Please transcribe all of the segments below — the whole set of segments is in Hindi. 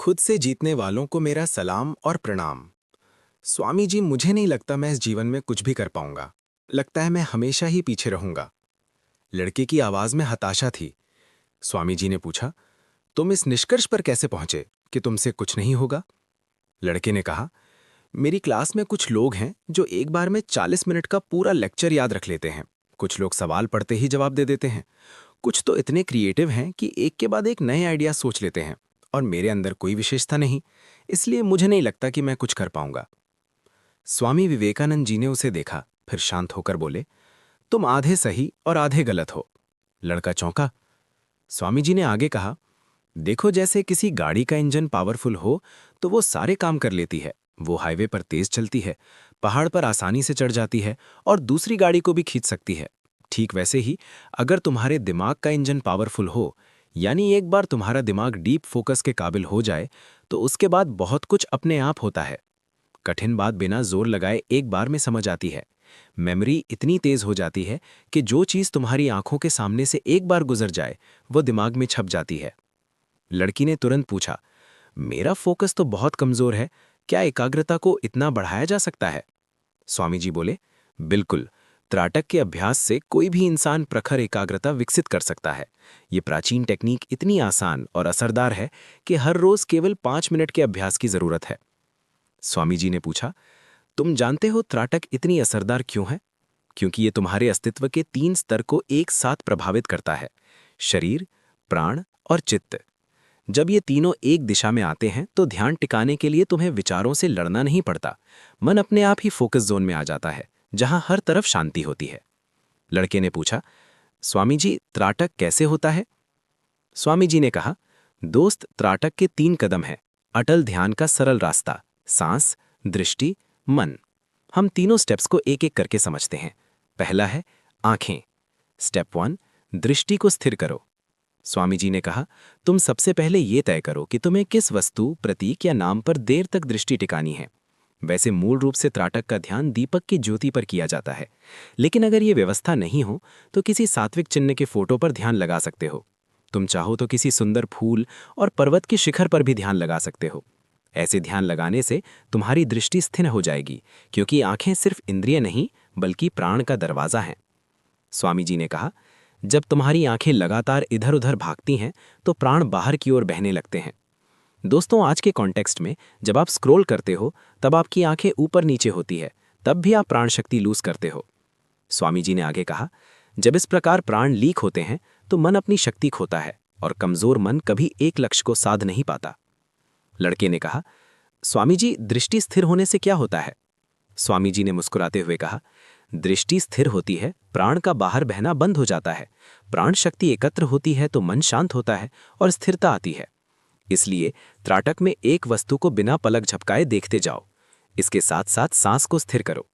खुद से जीतने वालों को मेरा सलाम और प्रणाम। स्वामी जी, मुझे नहीं लगता मैं इस जीवन में कुछ भी कर पाऊंगा। लगता है मैं हमेशा ही पीछे रहूंगा। लड़के की आवाज में हताशा थी। स्वामी जी ने पूछा, तुम इस निष्कर्ष पर कैसे पहुंचे कि तुमसे कुछ नहीं होगा? लड़के ने कहा, मेरी क्लास में कुछ लोग हैं जो एक बार में 40 मिनट का पूरा लेक्चर याद रख लेते हैं। कुछ लोग सवाल पढ़ते ही जवाब दे देते हैं। कुछ तो इतने क्रिएटिव हैं कि एक के बाद एक नए आइडिया सोच लेते हैं। और मेरे अंदर कोई विशेषता नहीं, इसलिए मुझे नहीं लगता कि मैं कुछ कर पाऊंगा। स्वामी विवेकानंद जी ने उसे देखा, फिर शांत होकर बोले, तुम आधे सही और आधे गलत हो। लड़का चौंका। स्वामी जी ने आगे कहा, देखो, जैसे किसी गाड़ी का इंजन पावरफुल हो तो वो सारे काम कर लेती है। वो हाईवे पर तेज चलती है, पहाड़ पर आसानी से चढ़ जाती है और दूसरी गाड़ी को भी खींच सकती है। ठीक वैसे ही अगर तुम्हारे दिमाग का इंजन पावरफुल हो, यानी एक बार तुम्हारा दिमाग डीप फोकस के काबिल हो जाए, तो उसके बाद बहुत कुछ अपने आप होता है। कठिन बात बिना जोर लगाए एक बार में समझ आती है। मेमोरी इतनी तेज हो जाती है कि जो चीज़ तुम्हारी आंखों के सामने से एक बार गुजर जाए, वो दिमाग में छप जाती है। लड़की ने तुरंत पूछा, मेरा फोकस तो बहुत कमजोर है, क्या एकाग्रता को इतना बढ़ाया जा सकता है? स्वामी जी बोले, बिल्कुल। त्राटक के अभ्यास से कोई भी इंसान प्रखर एकाग्रता विकसित कर सकता है। ये प्राचीन टेक्निक इतनी आसान और असरदार है कि हर रोज केवल 5 मिनट के अभ्यास की जरूरत है। स्वामी जी ने पूछा, तुम जानते हो त्राटक इतनी असरदार क्यों है? क्योंकि ये तुम्हारे अस्तित्व के 3 स्तर को एक साथ प्रभावित करता है: शरीर, प्राण और चित्त। जब ये तीनों एक दिशा में आते हैं तो ध्यान टिकाने के लिए तुम्हें विचारों से लड़ना नहीं पड़ता। मन अपने आप ही फोकस जोन में आ जाता है, जहां हर तरफ शांति होती है। लड़के ने पूछा, स्वामी जी, त्राटक कैसे होता है? स्वामी जी ने कहा, दोस्त, त्राटक के 3 कदम हैं: अटल ध्यान का सरल रास्ता, सांस, दृष्टि, मन। हम तीनों स्टेप्स को एक एक करके समझते हैं। पहला है आंखें। स्टेप 1, दृष्टि को स्थिर करो। स्वामी जी ने कहा, तुम सबसे पहले ये तय करो कि तुम्हें किस वस्तु, प्रतीक या नाम पर देर तक दृष्टि टिकानी है। वैसे मूल रूप से त्राटक का ध्यान दीपक की ज्योति पर किया जाता है, लेकिन अगर ये व्यवस्था नहीं हो तो किसी सात्विक चिन्ह के फोटो पर ध्यान लगा सकते हो। तुम चाहो तो किसी सुंदर फूल और पर्वत के शिखर पर भी ध्यान लगा सकते हो। ऐसे ध्यान लगाने से तुम्हारी दृष्टि स्थिर हो जाएगी, क्योंकि आंखें सिर्फ इंद्रिय नहीं बल्कि प्राण का दरवाजा हैं। स्वामी जी ने कहा, जब तुम्हारी आंखें लगातार इधर उधर भागती हैं तो प्राण बाहर की ओर बहने लगते हैं। दोस्तों, आज के कॉन्टेक्स्ट में जब आप स्क्रॉल करते हो तब आपकी आंखें ऊपर नीचे होती है, तब भी आप प्राण शक्ति लूज करते हो। स्वामी जी ने आगे कहा, जब इस प्रकार प्राण लीक होते हैं तो मन अपनी शक्ति खोता है और कमजोर मन कभी एक लक्ष्य को साध नहीं पाता। लड़के ने कहा, स्वामी जी, दृष्टि स्थिर होने से क्या होता है? स्वामी जी ने मुस्कुराते हुए कहा, दृष्टि स्थिर होती है, प्राण का बाहर बहना बंद हो जाता है। प्राण शक्ति एकत्र होती है तो मन शांत होता है और स्थिरता आती है। इसलिए त्राटक में एक वस्तु को बिना पलक झपकाए देखते जाओ। इसके साथ साथ सांस को स्थिर करो।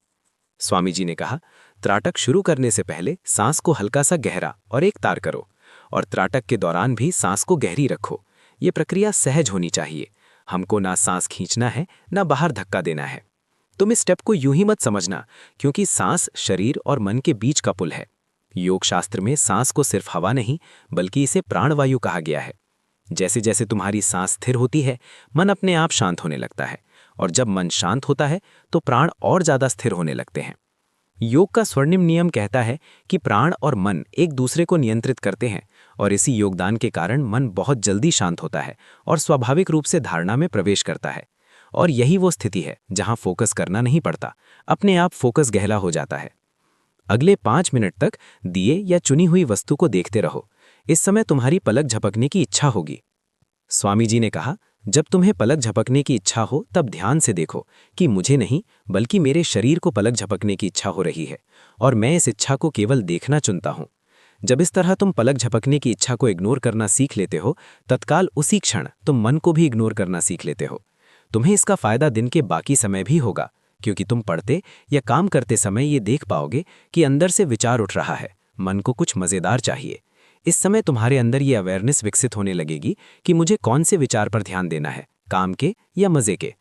स्वामी जी ने कहा, त्राटक शुरू करने से पहले सांस को हल्का सा गहरा और एक तार करो, और त्राटक के दौरान भी सांस को गहरी रखो। ये प्रक्रिया सहज होनी चाहिए। हमको ना सांस खींचना है, ना बाहर धक्का देना है। तुम इस स्टेप को यूं ही मत समझना, क्योंकि सांस शरीर और मन के बीच का पुल है। योग शास्त्र में सांस को सिर्फ हवा नहीं बल्कि इसे प्राणवायु कहा गया है। जैसे जैसे तुम्हारी सांस स्थिर होती है, मन अपने आप शांत होने लगता है, और जब मन शांत होता है तो प्राण और ज्यादा स्थिर होने लगते हैं। योग का स्वर्णिम नियम कहता है कि प्राण और मन एक दूसरे को नियंत्रित करते हैं, और इसी योगदान के कारण मन बहुत जल्दी शांत होता है और स्वाभाविक रूप से धारणा में प्रवेश करता है। और यही वो स्थिति है जहां फोकस करना नहीं पड़ता, अपने आप फोकस गहरा हो जाता है। अगले 5 मिनट तक दिए या चुनी हुई वस्तु को देखते रहो। इस समय तुम्हारी पलक झपकने की इच्छा होगी। स्वामी जी ने कहा, जब तुम्हें पलक झपकने की इच्छा हो तब ध्यान से देखो कि मुझे नहीं बल्कि मेरे शरीर को पलक झपकने की इच्छा हो रही है, और मैं इस इच्छा को केवल देखना चुनता हूं। जब इस तरह तुम पलक झपकने की इच्छा को इग्नोर करना सीख लेते हो, तत्काल उसी क्षण तुम मन को भी इग्नोर करना सीख लेते हो। तुम्हें इसका फायदा दिन के बाकी समय भी होगा, क्योंकि तुम पढ़ते या काम करते समय ये देख पाओगे कि अंदर से विचार उठ रहा है, मन को कुछ मजेदार चाहिए। इस समय तुम्हारे अंदर ये अवेयरनेस विकसित होने लगेगी कि मुझे कौन से विचार पर ध्यान देना है, काम के या मजे के।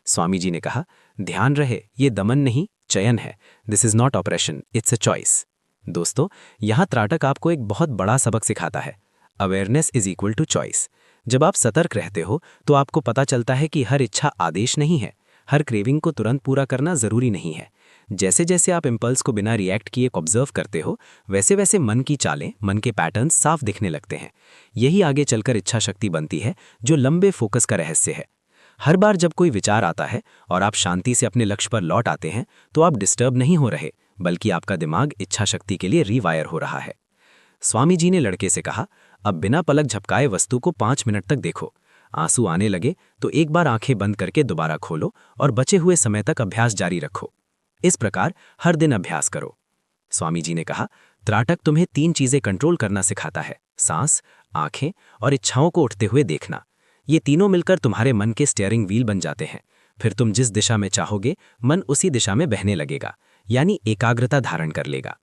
स्वामी जी ने कहा, ध्यान रहे, ये दमन नहीं, चयन है। This is not operation, it's a choice. दोस्तों, यहाँ त्राटक आपको एक बहुत बड़ा सबक सिखाता है। Awareness is equal to choice. जब आप सतर्क रहते हो तो आपको पता चलता है कि हर इच्छा आदेश नहीं है, हर क्रेविंग को तुरंत पूरा करना जरूरी नहीं है। जैसे जैसे आप इम्पल्स को बिना रिएक्ट किए ऑब्जर्व करते हो, वैसे वैसे मन की चालें, मन के पैटर्न्स साफ दिखने लगते हैं। यही आगे चलकर इच्छा शक्ति बनती है, जो लंबे फोकस का रहस्य है। हर बार जब कोई विचार आता है और आप शांति से अपने लक्ष्य पर लौट आते हैं, तो आप डिस्टर्ब नहीं हो रहे, बल्कि आपका दिमाग इच्छा शक्ति के लिए रीवायर हो रहा है। स्वामी जी ने लड़के से कहा, अब बिना पलक झपकाए वस्तु को 5 मिनट तक देखो। आंसू आने लगे तो एक बार आंखें बंद करके दोबारा खोलो और बचे हुए समय तक अभ्यास जारी रखो। इस प्रकार हर दिन अभ्यास करो। स्वामी जी ने कहा, त्राटक तुम्हें 3 चीजें कंट्रोल करना सिखाता है: सांस, आंखें और इच्छाओं को उठते हुए देखना। ये तीनों मिलकर तुम्हारे मन के स्टीयरिंग व्हील बन जाते हैं। फिर तुम जिस दिशा में चाहोगे, मन उसी दिशा में बहने लगेगा, यानी एकाग्रता धारण कर लेगा।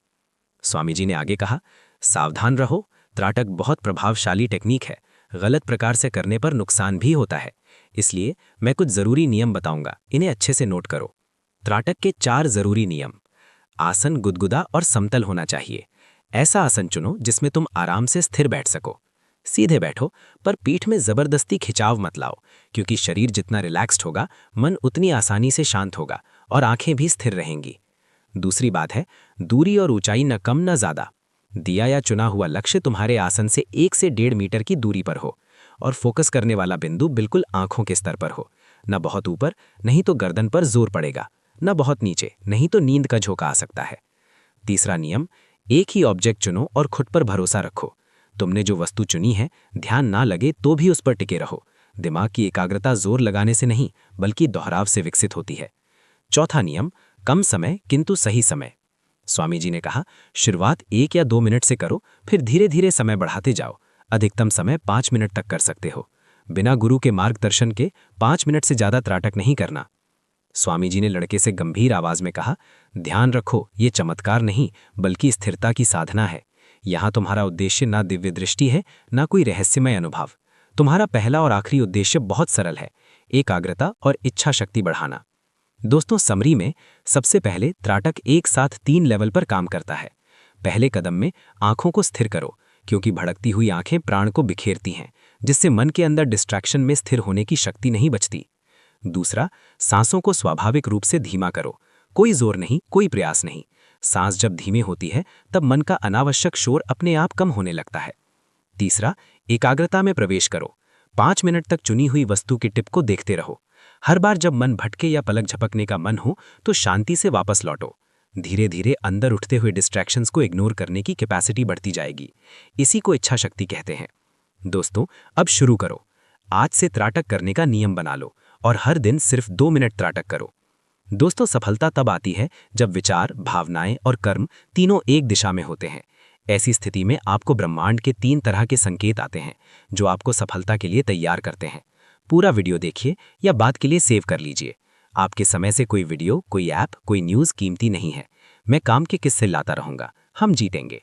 स्वामी जी ने आगे कहा, सावधान रहो, त्राटक बहुत प्रभावशाली टेक्निक है। गलत प्रकार से करने पर नुकसान भी होता है। इसलिए मैं कुछ जरूरी नियम बताऊंगा, इन्हें अच्छे से नोट करो। त्राटक के 4 जरूरी नियम। आसन गुदगुदा और समतल होना चाहिए। ऐसा आसन चुनो जिसमें तुम आराम से स्थिर बैठ सको। सीधे बैठो, पर पीठ में जबरदस्ती खिंचाव मत लाओ, क्योंकि शरीर जितना रिलैक्स्ड होगा, मन उतनी आसानी से शांत होगा और आंखें भी स्थिर रहेंगी। दूसरी बात है, दूरी और ऊंचाई न कम न ज्यादा। दिया या चुना हुआ लक्ष्य तुम्हारे आसन से 1 से 1.5 मीटर की दूरी पर हो, और फोकस करने वाला बिंदु बिल्कुल आंखों के स्तर पर हो। न बहुत ऊपर, नहीं तो गर्दन पर जोर पड़ेगा, न बहुत नीचे, नहीं तो नींद का झोंका आ सकता है। तीसरा नियम, एक ही ऑब्जेक्ट चुनो और खुद पर भरोसा रखो। तुमने जो वस्तु चुनी है, ध्यान ना लगे तो भी उस पर टिके रहो। दिमाग की एकाग्रता जोर लगाने से नहीं, बल्कि दोहराव से विकसित होती है। चौथा नियम, कम समय किंतु सही समय। स्वामी जी ने कहा, शुरुआत 1 या 2 मिनट से करो, फिर धीरे धीरे समय बढ़ाते जाओ। अधिकतम समय 5 मिनट तक कर सकते हो। बिना गुरु के मार्गदर्शन के 5 मिनट से ज्यादा त्राटक नहीं करना। स्वामी जी ने लड़के से गंभीर आवाज में कहा, ध्यान रखो, ये चमत्कार नहीं, बल्कि स्थिरता की साधना है। यहाँ तुम्हारा उद्देश्य ना दिव्य दृष्टि है, ना कोई रहस्यमय अनुभव। तुम्हारा पहला और आखिरी उद्देश्य बहुत सरल है: एकाग्रता और इच्छा शक्ति बढ़ाना। दोस्तों, समरी में सबसे पहले त्राटक एक साथ 3 लेवल पर काम करता है। पहले कदम में आंखों को स्थिर करो, क्योंकि भड़कती हुई आंखें प्राण को बिखेरती हैं, जिससे मन के अंदर डिस्ट्रैक्शन में स्थिर होने की शक्ति नहीं बचती। दूसरा, सांसों को स्वाभाविक रूप से धीमा करो। कोई जोर नहीं, कोई प्रयास नहीं। सांस जब धीमी होती है, तब मन का अनावश्यक शोर अपने आप कम होने लगता है। तीसरा, एकाग्रता में प्रवेश करो। 5 मिनट तक चुनी हुई वस्तु की टिप को देखते रहो। हर बार जब मन भटके या पलक झपकने का मन हो, तो शांति से वापस लौटो। धीरे धीरे अंदर उठते हुए डिस्ट्रैक्शंस को इग्नोर करने की कैपेसिटी बढ़ती जाएगी। इसी को इच्छा शक्ति कहते हैं। दोस्तों, अब शुरू करो। आज से त्राटक करने का नियम बना लो और हर दिन सिर्फ 2 मिनट त्राटक करो। दोस्तों, सफलता तब आती है जब विचार, भावनाएं और कर्म तीनों एक दिशा में होते हैं। ऐसी स्थिति में आपको ब्रह्मांड के 3 तरह के संकेत आते हैं, जो आपको सफलता के लिए तैयार करते हैं। पूरा वीडियो देखिए या बात के लिए सेव कर लीजिए। आपके समय से कोई वीडियो, कोई ऐप, कोई न्यूज़ कीमती नहीं है। मैं काम के किस्से लाता रहूंगा। हम जीतेंगे।